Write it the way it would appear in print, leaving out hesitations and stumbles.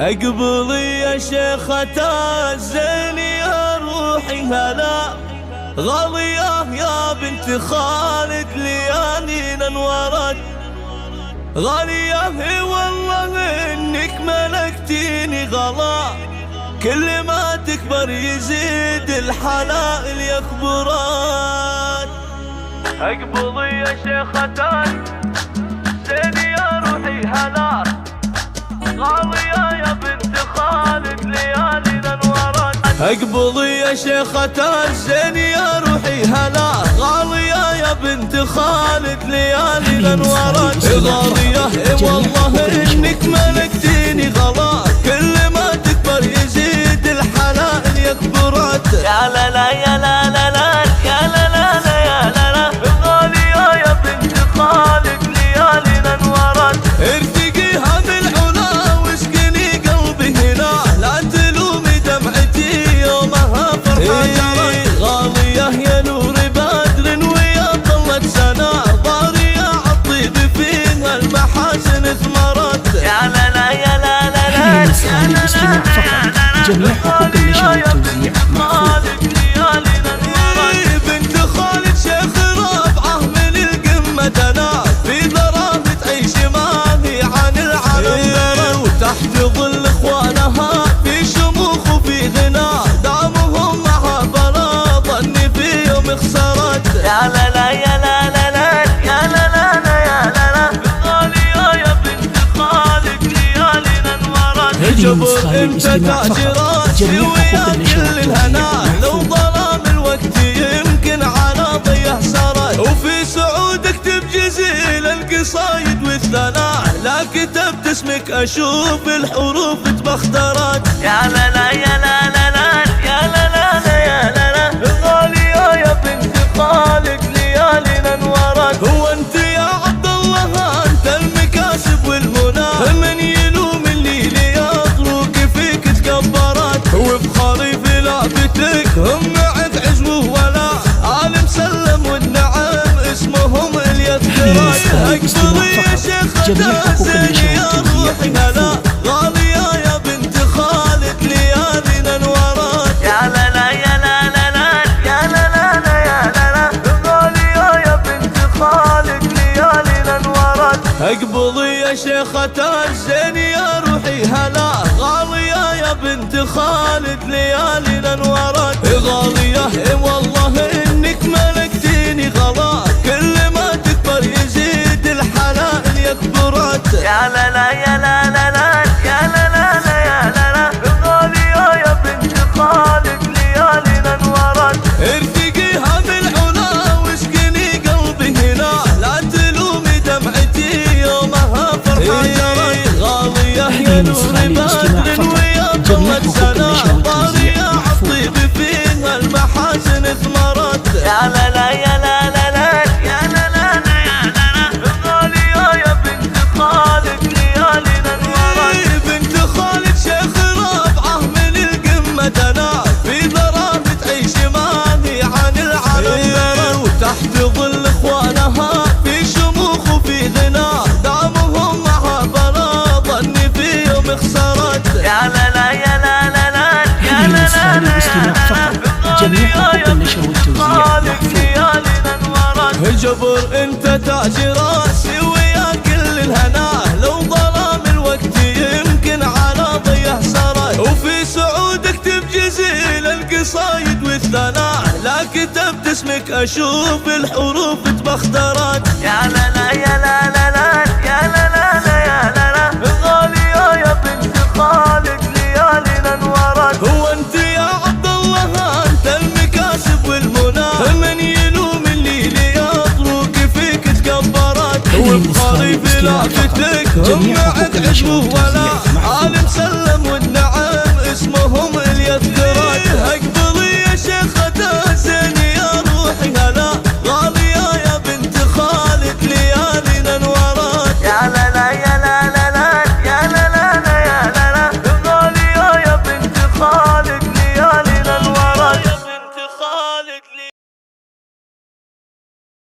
اقبلي يا شيخة الزين يا روحي هلا، غالية يا بنت خالد ليالينا انورت، غالية والله انك ملكتيني غلا، كل ما تكبر يزيد الحلائل يكبرات. اقبلي يا شيخة الزين يا روحي هلا، غالية يا بنت خالد ليالينا انورت. اقبلي يا شيخة الزين يا روحي هلا، غالية يا بنت خالد ليالينا انورت، غالية والله انك ملكتيني غلا، كل ما تكبر يزيد الحلائل يكبرات. يا لا لا يا لا لا لا يا لا لا لا يا لا لا، غالية يا بنت خالد ليالينا انورت. ارتقيها بالعلا واسكني قلبي هنا، لا تلومي دمعتي يومها فرحة جرت، غالية يا نور بدر ويا طلت سنة، ضارية عالطيب فيها المحاسن ثمرت. يا لا لا يا لا لا لا يا لا لا لا، جميع حقوق النشر والتوزيع خالد ليالينا انورت. بنت خالد شيخ رابعة من القمة دنا، في ضراب تعيش ما هي عن العالم، وتحت ظل اخوانها في شموخ وفي غنى، دامهم معها فلا ظني في يوم خسرت. يا لا لا يا لا لا لا يا لا لا لا يا لا لا، غالية يا بنت خالد ليالينا انورت. جبر انت تاجراتي ويا كل الهنا، لو ظلام الوقت يمكن على ضيه سرت، وفي سعودك تبجزيل القصايد والثناء، لا كتبت اسمك اشوف الحروف تبخترت. يا لا لا يا لا لا لا يا لا لا لا يا لا لا، غالية يا بنت خالد ليالينا انورت. هو انت يا عبد الله انت المكاسب والمنى، من يلوم اللي ليطرق فيك تكبرت، وبخاري في لعبتك هم معك عزوه ولا، عالم سلم والنعم اسمهم اليذكرات. اقبلي يا شيخة الزين يا روحي هلا، غالية يا بنت خالد ليالينا انورت. يا لا لا يا لا لا لا يا لا لا لا يا لا لا، غالية يا بنت خالد ليالينا انورت. اقبلي يا شيخة الزين يا روحي هلا، غالية يا بنت خالد ليالينا انورت، غالية والله انك ملكتيني غلا، كل ما تكبر يزيد الحلائل يكبرات. يا لا لا يا لا لا لا يا لا لا لا يا لا لا، غالية يا بنت خالد ليالينا انورت. ارتقيها بالعلا واسكني قلبي هنا، لا تلومي دمعتي يومها فرحة جرت، غالية يا نور بدر ويا طلت سنة، ضارية عالطيب فيها المحاسن ثمرت. يا لا لا يا لا لا لا يا لا لا لا يا لا لا، غالية يا بنت خالد ليالينا انورت. بنت خالد شيخ رابعة من القمة دنا، في ضراب تعيش ما هي عن العالم، وتحت ظل اخوانها في شموخ وفي غنى، دامهم معها فلا ظني في يوم خسرت. يا لا لا يا لا لا لا يا لا لا لا يا لا، جميع حقوق النشر والتوزيع خالد ليالينا انورت. جبر انت تاج راسي ويا كل الهنا، لو ظلام الوقت يمكن على ضيه سرت، وفي سعودك تبجزيل القصايد والثناء، لا كتبت اسمك اشوف الحروف تبخترت. يا لا لا يا لا لا لا يا لا لا لا يا لا لا، غالية يا بنت خالد ليالينا انورت. هو انت يا عبد الله انت المكاسب والمنى، من يلوم اللي ليطرق فيك تكبرت، وبخاري في لعبتك هم معك عزوه ولا، عالم سلم والنعم اسمهم اليذكرات.